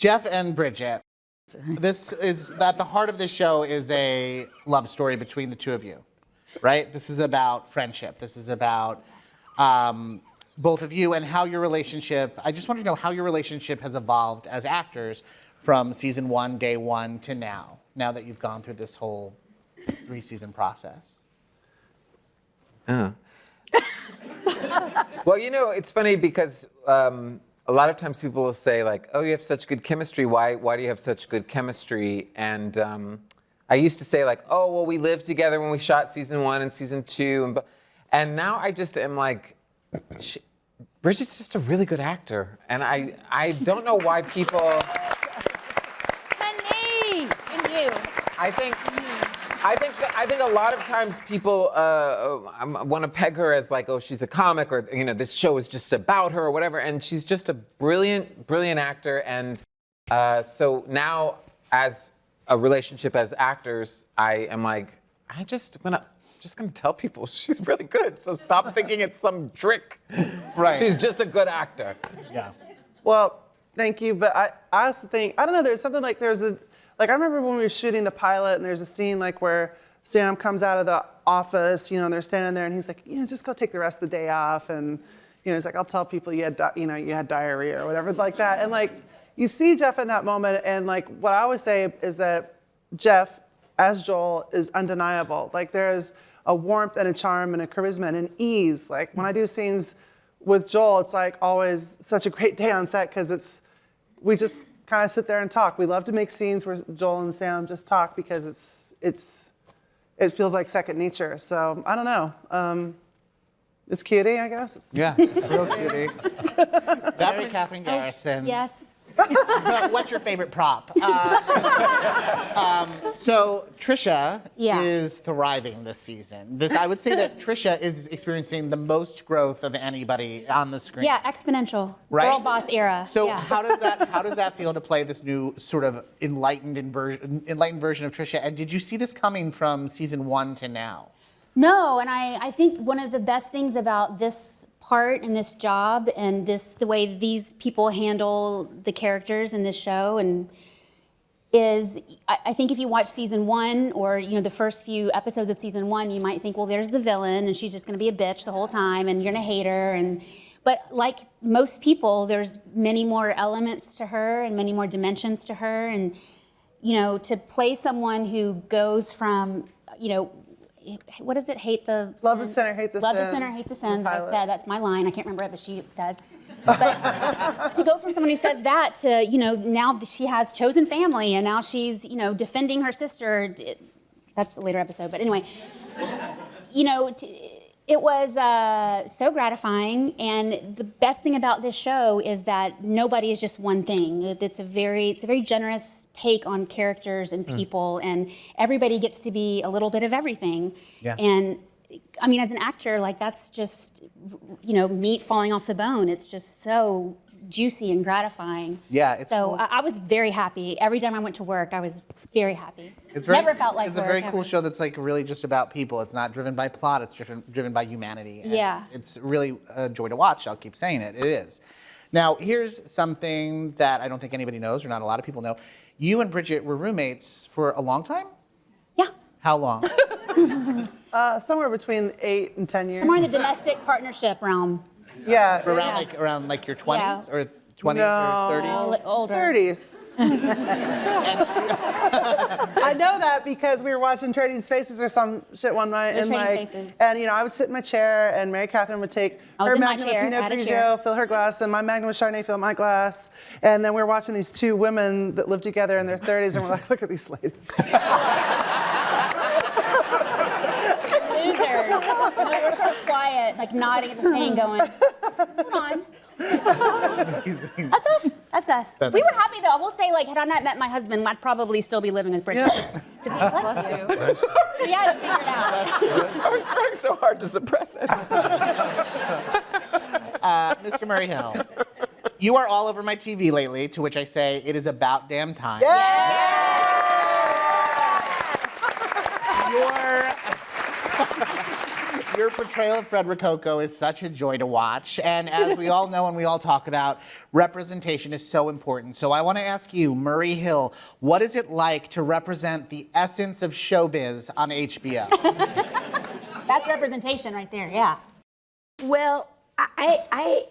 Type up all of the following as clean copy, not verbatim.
Jeff and Bridget, this is at the heart of this show is a love story between the two of you, right? This is about friendship. This is about both of you and how your relationship, I just want to know how your relationship has evolved as actors from season 1, day 1 to now that you've gone through this whole 3-season process. Well, it's funny because a lot of times people will say like, oh, you have such good chemistry. Why do you have such good chemistry? And I used to say like, oh, well, we lived together when we shot season 1 and season 2. And now I just am like, Bridget's just a really good actor. And I don't know why people... Honey! And you. I think a lot of times people want to peg her as like, oh, she's a comic, or this show is just about her, or whatever. And she's just a brilliant, brilliant actor. And so now, as a relationship as actors, I am like, I'm just gonna tell people she's really good. So stop thinking it's some trick. Right. She's just a good actor. Yeah. Well, thank you. But I also think, I don't know, there's something like I remember when we were shooting the pilot and there's a scene like where Sam comes out of the office, and they're standing there and he's like, just go take the rest of the day off. And, he's like, I'll tell people you had diarrhea or whatever like that. And like, you see Jeff in that moment. And like, what I always say is that Jeff, as Joel, is undeniable. Like there's a warmth and a charm and a charisma and an ease. Like when I do scenes with Joel, it's like always such a great day on set because we just kind of sit there and talk. We love to make scenes where Joel and Sam just talk because it feels like second nature. So I don't know. It's cutie, I guess. Yeah, real cutie. That was Catherine Garrison. Yes. What's your favorite prop? So Trisha is thriving this season. I would say that Trisha is experiencing the most growth of anybody on the screen. Yeah, exponential. Right? Girl boss era. So yeah. how does that feel to play this new sort of enlightened version of Trisha? And did you see this coming from season 1 to now? No, and I think one of the best things about this part and this job and the way these people handle the characters in this show is I think if you watch season 1 or the first few episodes of season 1, you might think, well, there's the villain and she's just going to be a bitch the whole time and you're going to hate her. But like most people, there's many more elements to her and many more dimensions to her. And to play someone who goes from what is it? Hate the sin. Love the sinner, hate the sin. Love the sinner, hate the sin. That I said, that's my line. I can't remember it, but she does. But to go from someone who says that to, now she has chosen family and now she's, defending her sister. That's a later episode, but anyway, it was so gratifying. And the best thing about this show is that nobody is just one thing. It's a very generous take on characters and people, and everybody gets to be a little bit of everything. Yeah. And I mean, as an actor, like that's just, meat falling off the bone. It's just so juicy and gratifying. Yeah. I was very happy. Every time I went to work, I was very happy. Never felt like work. It's a very cool show that's like really just about people. It's not driven by plot. It's driven by humanity. And yeah. It's really a joy to watch. I'll keep saying it. It is. Now, here's something that I don't think anybody knows, or not a lot of people know. You and Bridget were roommates for a long time? Yeah. How long? Somewhere between 8 and 10 years. Somewhere in the domestic partnership realm. Yeah. Around like your 20s or 20s or 30s? Older. 30s. I know that because we were watching Trading Spaces or some shit one night, and I would sit in my chair, and Mary Catherine would take her Magnum of Pinot Grigio, fill her glass, then my Magnum of Chardonnay, fill my glass, and then we were watching these two women that lived together in their 30s, and we're like, look at these ladies. Losers. We're sort of quiet, like nodding at the thing, going, hold on. That's us. We were happy though. I will say, like, had I not met my husband, I'd probably still be living with Bridget. Because bless you. We had it figured out. I was trying so hard to suppress it. Mr. Murray Hill, you are all over my TV lately, to which I say it is about damn time. Your portrayal of Fred Rococo is such a joy to watch. And as we all know and we all talk about, representation is so important. So I want to ask you, Murray Hill, what is it like to represent the essence of showbiz on HBO? That's representation right there, yeah. Well, I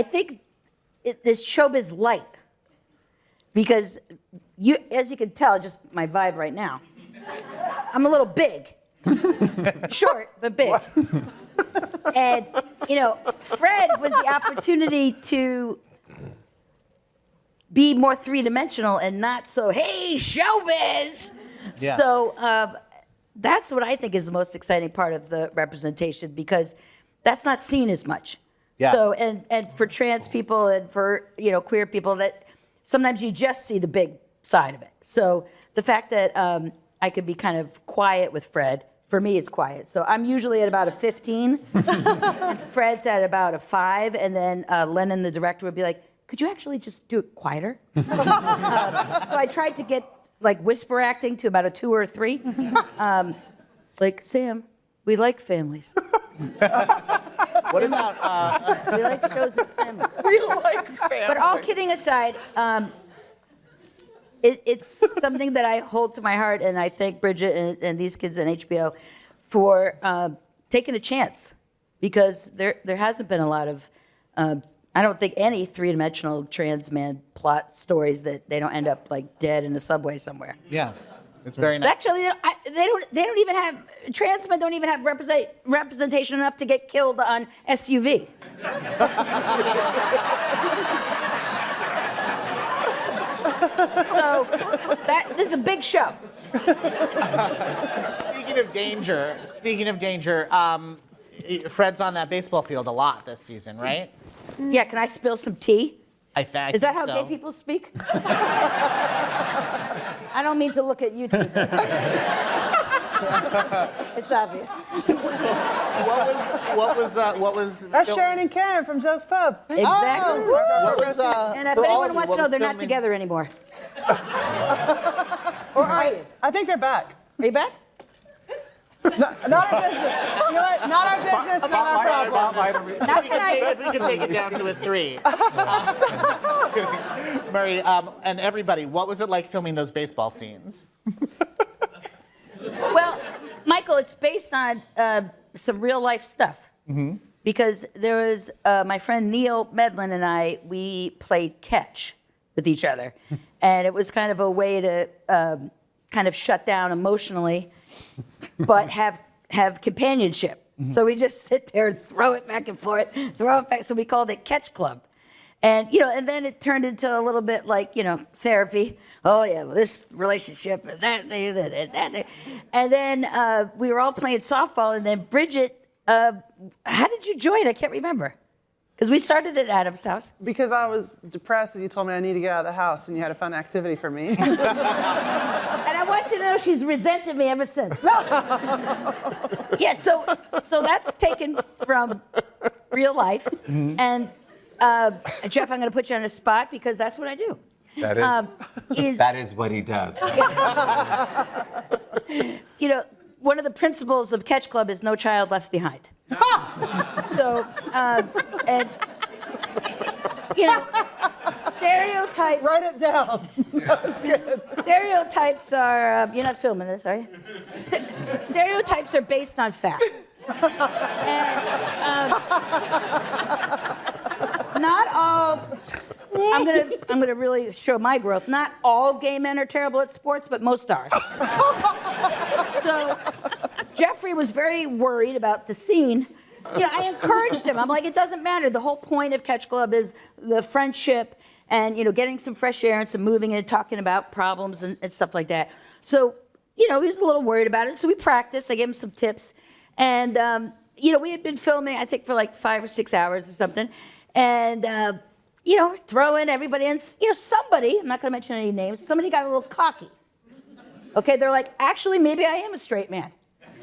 think this showbiz light, because you, as you can tell, just my vibe right now, I'm a little big. Short, but big. And, you know, Fred was the opportunity to be more three-dimensional and not so, hey, showbiz. Yeah. So that's what I think is the most exciting part of the representation, because that's not seen as much. Yeah. So, and for trans people and for, you know, queer people, that sometimes you just see the big side of it. So the fact that I could be kind of quiet with Fred, for me, it's quiet. So I'm usually at about a 15, and Fred's at about a 5, and then Lennon, the director, would be like, could you actually just do it quieter? So I tried to get like whisper acting to about a 2 or a 3. Like, Sam, we like families. What about... We like chosen families. We like family. But all kidding aside, it's something that I hold to my heart, and I thank Bridget and these kids on HBO for taking a chance, because there hasn't been a lot of, I don't think any three-dimensional trans man plot stories that they don't end up like dead in a subway somewhere. Yeah, it's very nice. Actually, they don't even have, trans men don't even have representation enough to get killed on SUV. So this is a big show. Speaking of danger, Fred's on that baseball field a lot this season, right? Yeah, can I spill some tea? Is that how so. gay people speak? I don't mean to look at you two. It's obvious. What was? That's Sharon and Karen from Joe's Pub. Exactly. What was? And if for all anyone of you, wants what to know, was they're not filming- together anymore. Or are you? I think they're back. Are you back? Not our business. You know what? Not our business, not our problem. Now can I? We can take it down to a 3. Just kidding. Murray, and everybody, what was it like filming those baseball scenes? Well, Michael, it's based on some real life stuff. Mm-hmm. Because there was my friend Neil Medlin and we played catch with each other. And it was kind of a way to kind of shut down emotionally, but have companionship. Mm-hmm. So we just sit there and throw it back and forth, throw it back. So we called it Catch Club. And, you know, and then it turned into a little bit like, you know, therapy. Oh, yeah, well, this relationship and that thing and that thing. And then we were all playing softball. And then Bridget, how did you join? I can't remember. Because we started at Adam's house. Because I was depressed and you told me I need to get out of the house and you had a fun activity for me. And I want you to know she's resented me ever since. Yeah, so that's taken from real life. Mm-hmm. And Jeff, I'm going to put you on the spot because that's what I do. That is what he does. You know, one of the principles of Catch Club is no child left behind. So, and, you know, stereotypes. Write it down. That's good. Stereotypes are, you're not filming this, are you? Stereotypes are based on facts. And, not all, I'm gonna really show my growth. Not all gay men are terrible at sports, but most are. So Jeffrey was very worried about the scene. You know, I encouraged him. I'm like, it doesn't matter. The whole point of Catch Club is the friendship and, you know, getting some fresh air and some moving and talking about problems and stuff like that. So, you know, he was a little worried about it. So we practiced. I gave him some tips. And, you know, we had been filming, I think, for like 5 or 6 hours or something. And, you know, throwing everybody in. You know, somebody, I'm not going to mention any names, somebody got a little cocky. Okay, they're like, actually, maybe I am a straight man.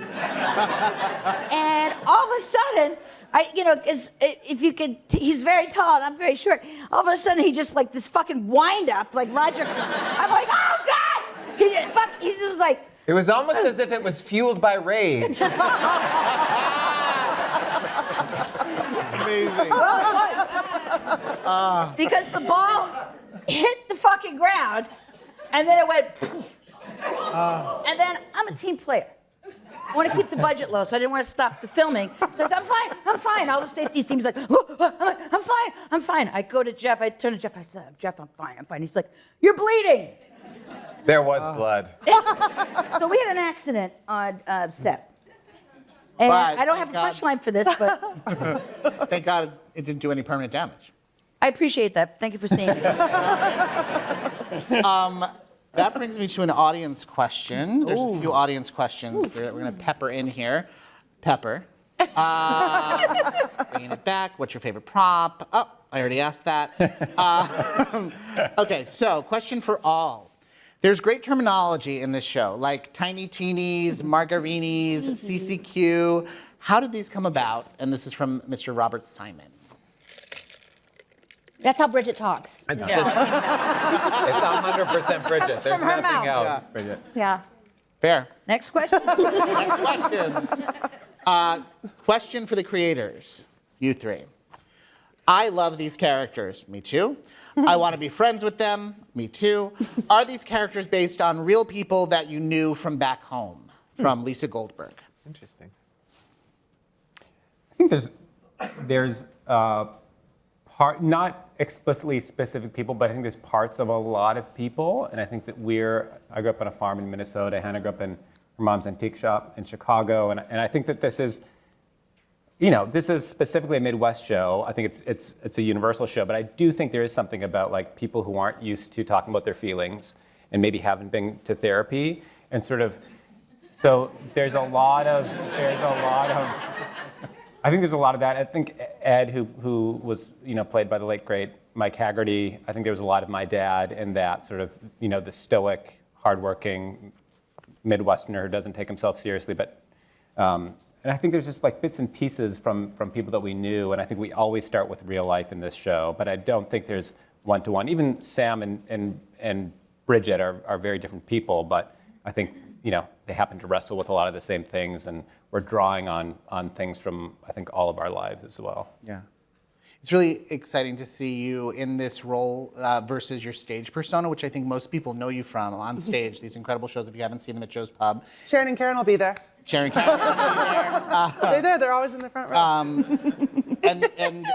And all of a sudden, you know, if you could, he's very tall and I'm very short. All of a sudden, he just like this fucking wind up, like Roger. I'm like, oh God! He's just like, It was almost as if it was fueled by rage. Amazing. Because the ball hit the fucking ground, and then it went. And then I'm a team player. I want to keep the budget low, so I didn't want to stop the filming. So I said, I'm fine. All the safety team's like, I'm fine. I go to Jeff, I turn to Jeff, I said, Jeff, I'm fine. He's like, you're bleeding. There was blood. So we had an accident on set. And But I don't have a thank punchline for this, but Thank God it didn't do any permanent damage. I appreciate that. Thank you for seeing me. That brings me to an audience question. There's a few audience questions that we're going to pepper in here. Pepper. Bringing it back. What's your favorite prop? Oh, I already asked that. Okay, so question for all. There's great terminology in this show, like tiny teenies, margarinis, CCQ. How did these come about? And this is from Mr. Robert Simon. That's how Bridget talks. It's 100% Bridget. There's from her nothing mouth. else. Bridget. Yeah. Fair. Next question. Next question. Question for the creators, you three. I love these characters. Me too. I want to be friends with them. Me too. Are these characters based on real people that you knew from back home? From Lisa Goldberg. Interesting. I think there's not explicitly specific people, but I think there's parts of a lot of people, and I think that I grew up on a farm in Minnesota. Hannah grew up in her mom's antique shop in Chicago, and I think that this is specifically a Midwest show. I think it's a universal show, but I do think there is something about like people who aren't used to talking about their feelings and maybe haven't been to therapy, and so there's a lot of I think there's a lot of that. I think Ed, who was played by the late great Mike Haggerty, I think there was a lot of my dad in that sort of the stoic, hardworking Midwesterner who doesn't take himself seriously, but and I think there's just like bits and pieces from people that we knew, and I think we always start with real life in this show, but I don't think there's one-to-one. Even Sam and Bridget are very different people, but I think they happen to wrestle with a lot of the same things, and we're drawing on things from, I think, all of our lives as well. Yeah. It's really exciting to see you in this role versus your stage persona, which I think most people know you from on stage. These incredible shows, if you haven't seen them at Joe's Pub. Sharon and Karen will be there. Sharon Catherine will be there. They're there. They're always in the front row. And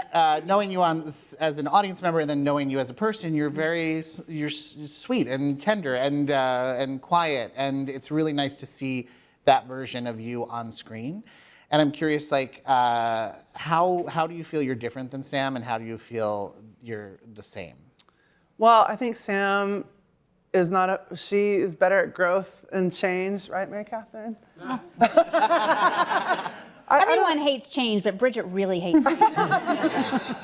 knowing you as an audience member, and then knowing you as a person, you're sweet and tender and quiet, and it's really nice to see that version of you on screen. And I'm curious, how do you feel you're different than Sam, and how do you feel you're the same? Well, I think Sam is she is better at growth and change, right, Mary Catherine? Everyone hates change, but Bridget really hates change. I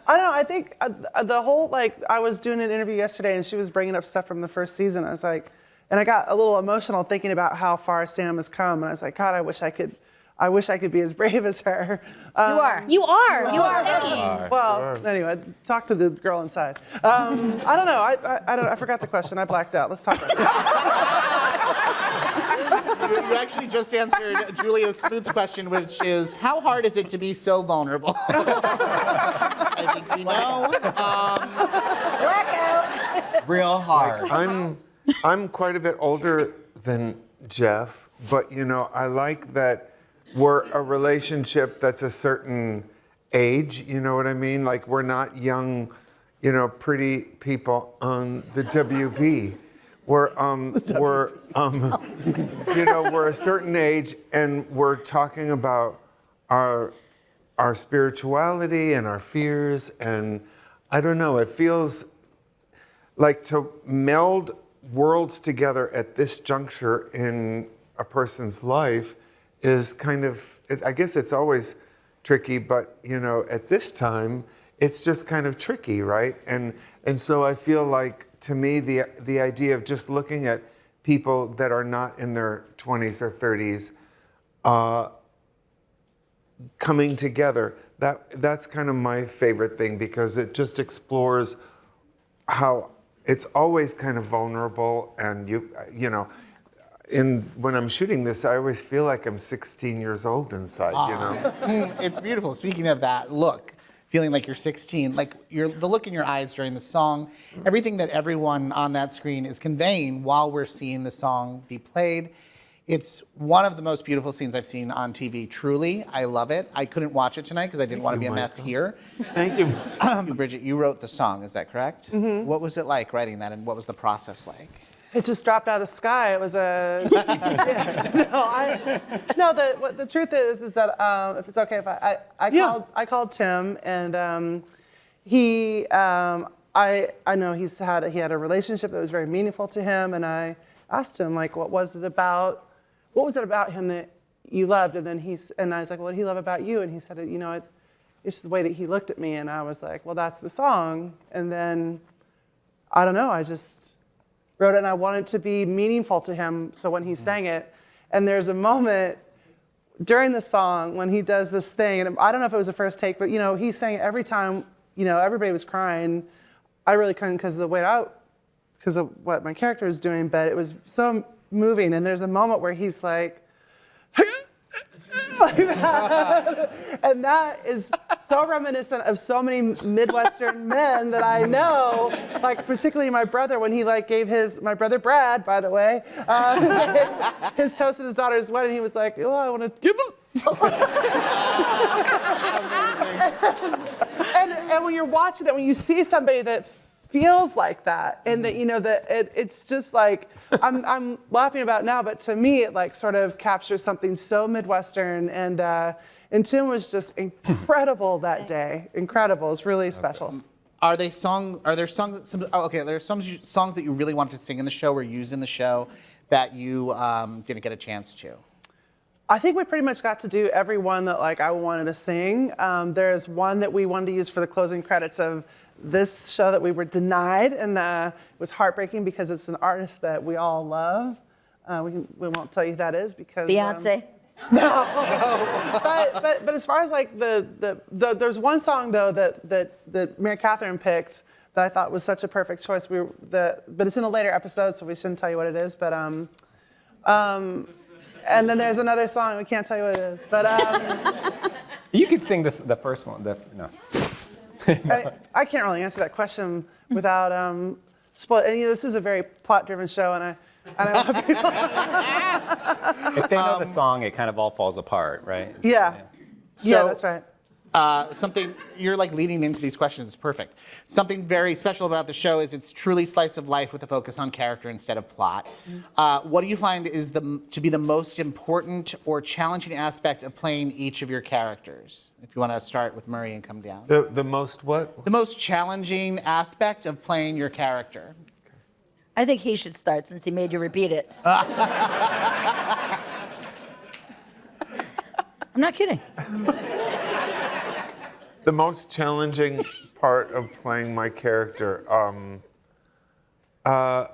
don't know. I think the whole, I was doing an interview yesterday and she was bringing up stuff from the first season. I was like, and I got a little emotional thinking about how far Sam has come. And I was like, God, I wish I could be as brave as her. You are. You are. Well, anyway, talk to the girl inside. I don't know. I forgot the question. I blacked out. Let's talk about it. You actually just answered Julia Smoot's question, which is, how hard is it to be so vulnerable? I think we know. Blackout. Real hard. I'm quite a bit older than Jeff, but I like that we're a relationship that's a certain age, you know what I mean? Like we're not young, pretty people on the WB. We're a certain age, and we're talking about our spirituality and our fears, and I don't know, it feels like to meld worlds together at this juncture in a person's life is kind of, I guess it's always tricky, but at this time, it's just kind of tricky, right? And so I feel like, to me, the idea of just looking at people that are not in their 20s or 30s coming together, that's kind of my favorite thing, because it just explores how it's always kind of vulnerable, and when I'm shooting this, I always feel like I'm 16 years old inside, you know? It's beautiful. Speaking of that look, feeling like you're 16, like the look in your eyes during the song, everything that everyone on that screen is conveying while we're seeing the song be played. It's one of the most beautiful scenes I've seen on TV, truly. I love it. I couldn't watch it tonight because I didn't want to be a mess here. Thank you. Bridget, you wrote the song, is that correct? Mm-hmm. What was it like writing that, and what was the process like? It just dropped out of the sky. It was a gift. The truth is that if it's okay if I called Tim, and I know he had a relationship that was very meaningful to him, and I asked him, like, what was it about him that you loved? And I was like, what did he love about you? And he said, it's just the way that he looked at me. And I was like, well, that's the song. And then I don't know, I just wrote it, and I wanted it to be meaningful to him. So when he sang it, and there's a moment during the song when he does this thing, and I don't know if it was the first take, but he sang it every time, everybody was crying. I really couldn't because of what my character was doing, but it was so moving. And there's a moment where he's like, like that. And that is so reminiscent of so many Midwestern men that I know, like particularly my brother, when he gave my brother Brad, by the way, his toast at his daughter's wedding, he was like, oh, I want to give them. and when you're watching that, when you see somebody that feels like that, and that it's just like I'm laughing about it now, but to me it sort of captures something so Midwestern, and Tim was just incredible that day. Incredible. It's really special. Are there songs that you really wanted to sing in the show or use in the show that you didn't get a chance to? I think we pretty much got to do every one that I wanted to sing. There's one that we wanted to use for the closing credits of this show that we were denied, and it was heartbreaking because it's an artist that we all love. We won't tell you who that is because Beyonce. No. but as far as there's one song though that Mary Catherine picked that I thought was such a perfect choice. But it's in a later episode, so we shouldn't tell you what it is. But and then there's another song we can't tell you what it is. But You could sing the first one. No. I can't really answer that question without spoil. And this is a very plot-driven show, and I don't want people. If they know the song, it kind of all falls apart, right? Yeah. Yeah, that's right. Something you're leading into these questions is perfect. Something very special about the show is it's truly slice of life with a focus on character instead of plot. What do you find is to be the most important or challenging aspect of playing each of your characters? If you want to start with Murray and come down. The most what? The most challenging aspect of playing your character. I think he should start since he made you repeat it. I'm not kidding. The most challenging part of playing my character, I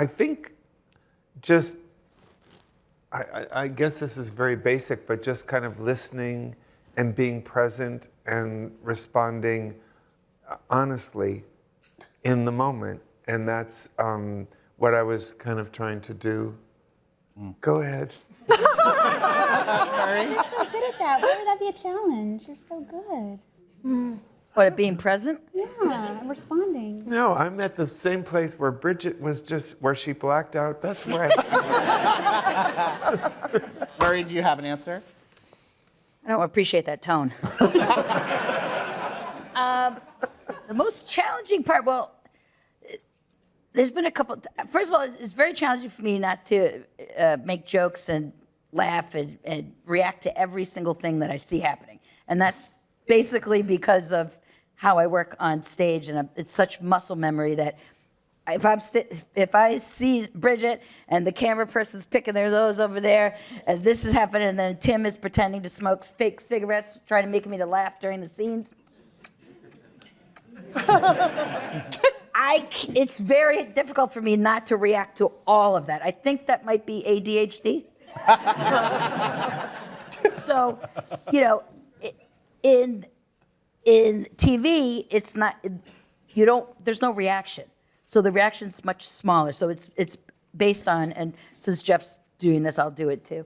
think just, I guess this is very basic, but just kind of listening and being present and responding honestly in the moment. And that's what I was kind of trying to do. Go ahead. You're so good at that. Why would that be a challenge? You're so good. What, at being present? Yeah, I'm responding. No, I'm at the same place where Bridget was where she blacked out. That's where Murray, do you have an answer? I don't appreciate that tone. The most challenging part, there's been a couple. First of all, it's very challenging for me not to make jokes and laugh and react to every single thing that I see happening. And that's basically because of how I work on stage, and it's such muscle memory that if I see Bridget and the camera person's picking their nose over there, and this is happening, and then Tim is pretending to smoke fake cigarettes, trying to make me to laugh during the scenes. It's very difficult for me not to react to all of that. I think that might be ADHD. So, in TV, it's not, there's no reaction. So the reaction's much smaller. So it's based on, and since Jeff's doing this, I'll do it too,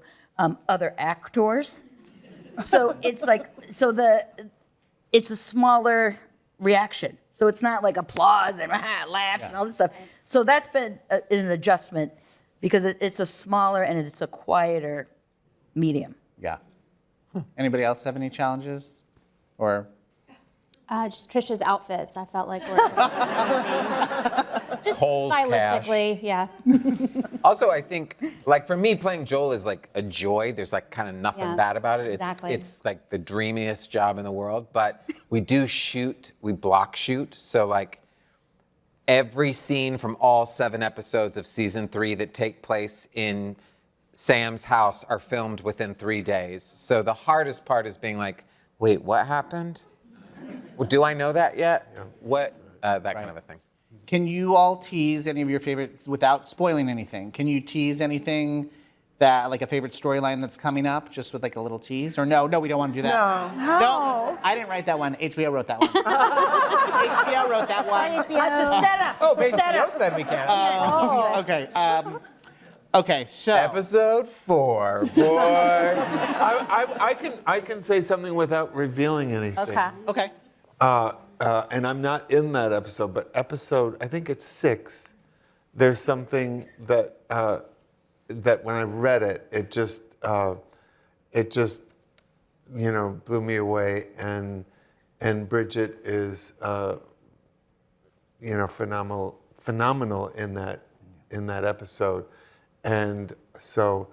other actors. So it's like, it's a smaller reaction. So it's not like applause and laughs and all this stuff. So that's been an adjustment because it's a smaller and it's a quieter medium. Yeah. Anybody else have any challenges? Or Just Trisha's outfits. I felt like were challenging. Just Cole's stylistically, yeah. Also, I think, like for me, playing Joel is like a joy. There's like kind of nothing Yeah, bad about it. exactly. It's like the dreamiest job in the world. But we block shoot. So like every scene from all 7 episodes of season 3 that take place in Sam's house are filmed within 3 days. So the hardest part is being like, wait, what happened? Well, do I know that yet? Yeah. What? That kind of a thing. can you all tease any of your favorites without spoiling anything? Can you tease anything that, like a favorite storyline that's coming up, just with like a little tease? Or no, we don't want to do that. No, I didn't write that one. HBO wrote that one. HBO wrote that one. That's a setup. Oh, It's a setup. said we can. Okay. Okay. So Episode 4, boy. I can say something without revealing anything. Okay. Okay. And I'm not in that episode, but I think it's 6. There's something that that when I read it, it just blew me away. And Bridget is phenomenal in that episode. And so,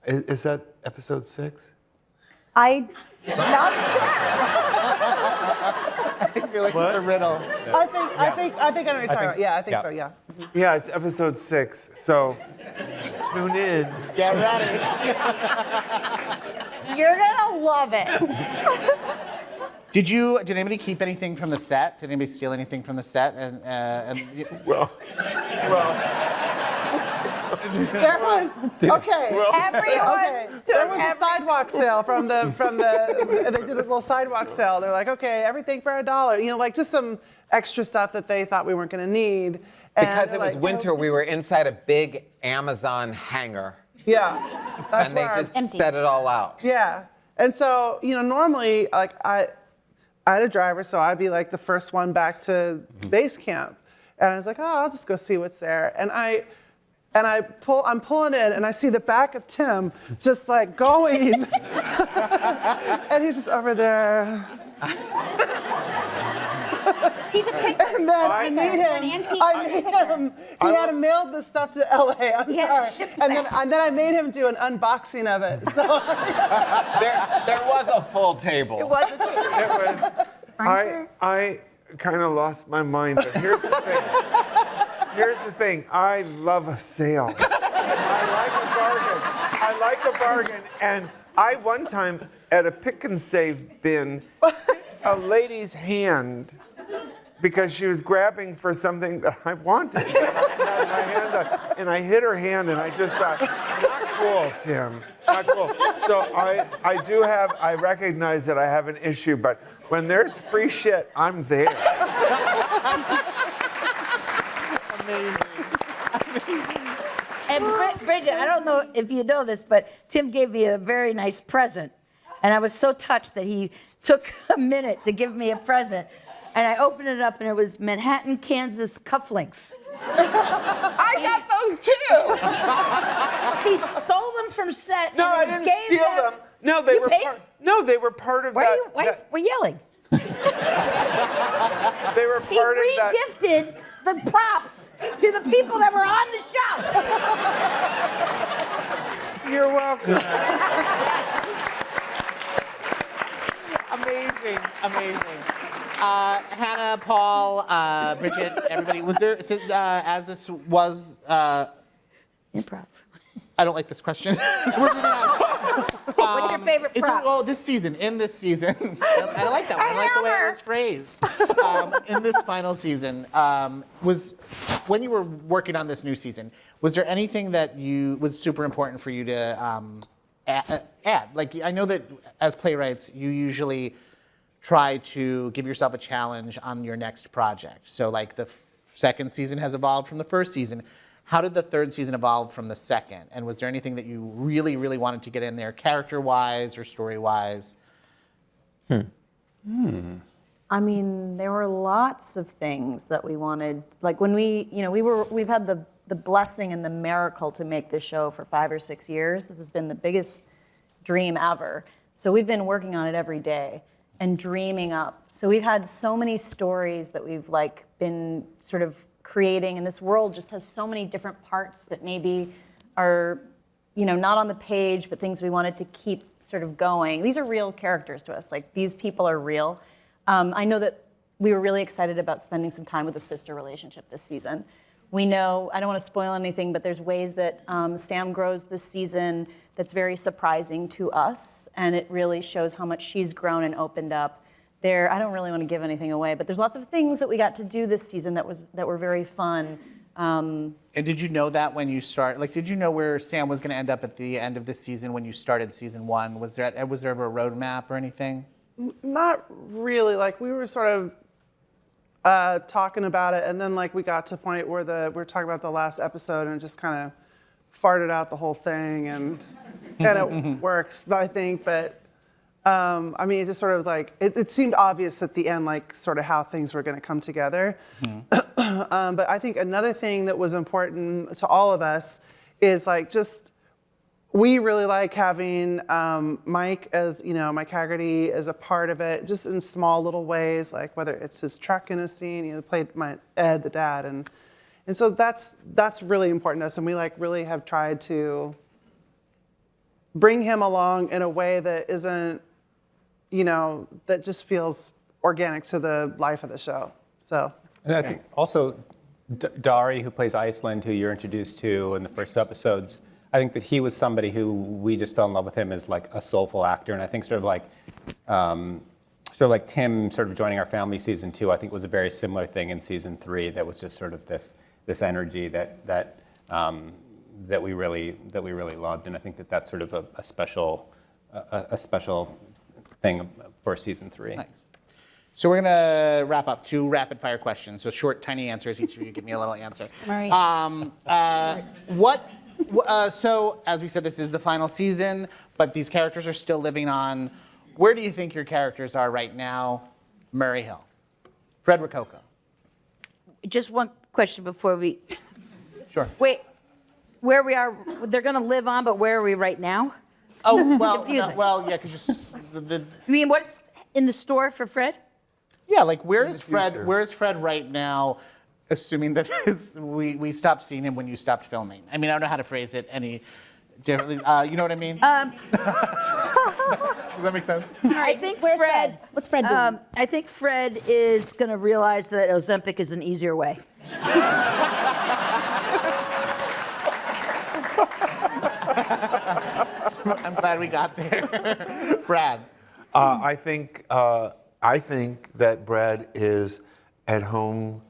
is that episode 6? I'm not sure. I feel like it's a riddle. I think I know what you're talking about. Yeah, I think so. Yeah. Yeah, it's episode 6. So tune in. Get ready. You're gonna love it. Did anybody keep anything from the set? Did anybody steal anything from the set? Well. There was okay. Everyone There was a sidewalk sale from the they did a little sidewalk sale. They're like, okay, everything for $1. Like just some extra stuff that they thought we weren't going to need. And Because they're it was like, winter, we were inside a big Amazon hangar. Yeah, that's And they where just Empty. set it all out. yeah. And so normally like I had a driver, so I'd be like the first one back to base camp, and I was like, oh, I'll just go see what's there, I'm pulling in, and I see the back of Tim just like going, and he's just over there. He's a picker. And then I made him. He had mailed the stuff to LA. I'm Yeah, sorry. shipped And then I made him do an unboxing of it. So There was a full table. I kind of lost my mind, but here's the thing. Here's the thing. I love a sale. I like a bargain. And I one time at a pick and save bin, a lady's hand, because she was grabbing for something that I wanted. I had my hands up, and I hit her hand, and I just thought, not cool, Tim. Not cool. So I recognize that I have an issue, but when there's free shit, I'm there. And Bridget, I don't know if you know this, but Tim gave me a very nice present. And I was so touched that he took a minute to give me a present. And I opened it up and it was Manhattan, Kansas cufflinks. I got those too. He stole them from set. No, I and didn't gave steal them. No, they You were paid- part. No, they were part of Why that. are you we're yelling? They were He part of that. re-gifted the props to the people that were on the show. You're welcome. Amazing. Hannah, Paul, Bridget, everybody. Was there, as this was, Improv. I don't like this question. We're moving on. What's your favorite Is there, prop? this season, I like that one. I like the way it was phrased. In this final season, when you were working on this new season, was there anything that was super important for you to add? Like, I know that as playwrights, you usually try to give yourself a challenge on your next project. So like the second season has evolved from the first season. How did the third season evolve from the second? And was there anything that you really, really wanted to get in there, character-wise or story-wise? I mean, there were lots of things that we wanted. Like when we've had the blessing and the miracle to make this show for 5 or 6 years. This has been the biggest dream ever. So we've been working on it every day and dreaming up. So we've had so many stories that we've like been sort of creating, and this world just has so many different parts that maybe are, not on the page, but things we wanted to keep sort of going. These are real characters to us. Like, these people are real. I know that we were really excited about spending some time with the sister relationship this season. We know, I don't want to spoil anything, but there's ways that Sam grows this season that's very surprising to us, and it really shows how much she's grown and opened up. I don't really want to give anything away, but there's lots of things that we got to do this season that were very fun. And did you know that when you did you know where Sam was going to end up at the end of this season when you started season 1? Was there ever a roadmap or anything? Not really. Like, we were sort of talking about it, and then like we got to a point where we were talking about the last episode, and it just kind of farted out the whole thing, and it works. But I think, I mean, it just sort of like it seemed obvious at the end, like sort of how things were going to come together. But I think another thing that was important to all of us is like just. We really like having Mike as, Mike Haggerty as a part of it, just in small little ways, like whether it's his truck in a scene, played Ed, the dad, and so that's really important to us, and we like really have tried to bring him along in a way that isn't, that just feels organic to the life of the show. So. And I think also Dari, who plays Iceland, who you're introduced to in the first 2 episodes. I think that he was somebody who we just fell in love with him as like a soulful actor, and I think sort of like Tim sort of joining our family season 2. I think was a very similar thing in season 3. That was just sort of this energy that we really loved, and I think that's sort of a special thing for season 3. Nice. So we're gonna wrap up 2 rapid fire questions. So short, tiny answers. Each of you give me a little answer. Right. So, as we said, this is the final season, but these characters are still living on. Where do you think your characters are right now? Murray Hill. Fred Rococo. Just one question before we. Sure. Wait, where we are, they're going to live on, but where are we right now? Oh, well, Confusing. yeah, because You mean what's in the store for Fred? yeah, like where is Fred? Where is Fred right now? Assuming that we stopped seeing him when you stopped filming. I mean, I don't know how to phrase it any differently. You know what I mean? Does that make sense? I think Where's Fred? What's Fred doing? I think Fred is going to realize that Ozempic is an easier way. I'm glad we got there. Brad. I think that Brad is at home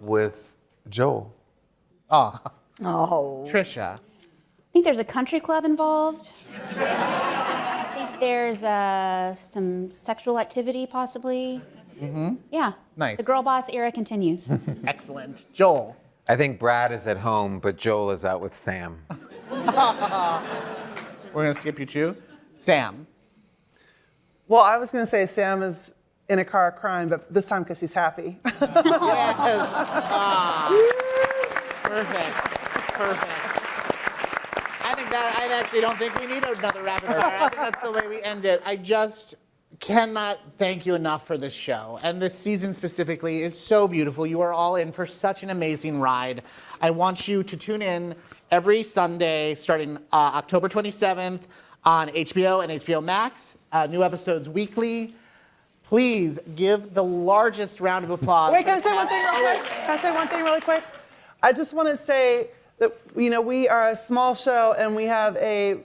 with Joel. Oh, Oh. Trisha. I think there's a country club involved. I think there's some sexual activity, possibly. Yeah. Nice. The girl boss era continues. Excellent. Joel. I think Brad is at home, but Joel is out with Sam. We're gonna skip you 2. Sam. Well, I was going to say Sam is in a car crying, but this time because she's happy. Yes. Perfect. I actually don't think we need another rapid fire. I think that's the way we end it. I just cannot thank you enough for this show. And this season specifically is so beautiful. You are all in for such an amazing ride. I want you to tune in every Sunday starting October 27th on HBO and HBO Max. New episodes weekly. Please give the largest round of applause. Wait, can I say one thing real quick? Can I say one thing really quick? I just want to say that, we are a small show, and we have an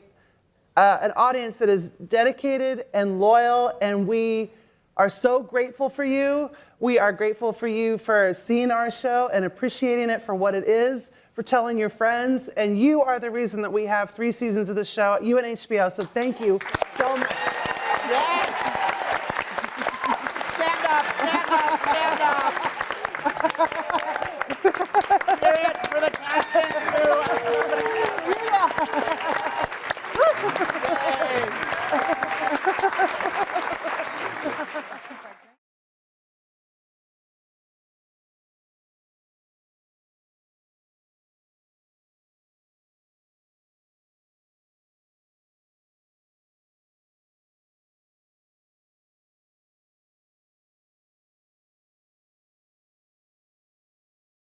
audience that is dedicated and loyal, and we are so grateful for you. We are grateful for you for seeing our show and appreciating it for what it is, for telling your friends, and you are the reason that we have 3 seasons of the show, you and HBO, so thank you so much. Yes! Stand up! Hear it for the cast Yeah.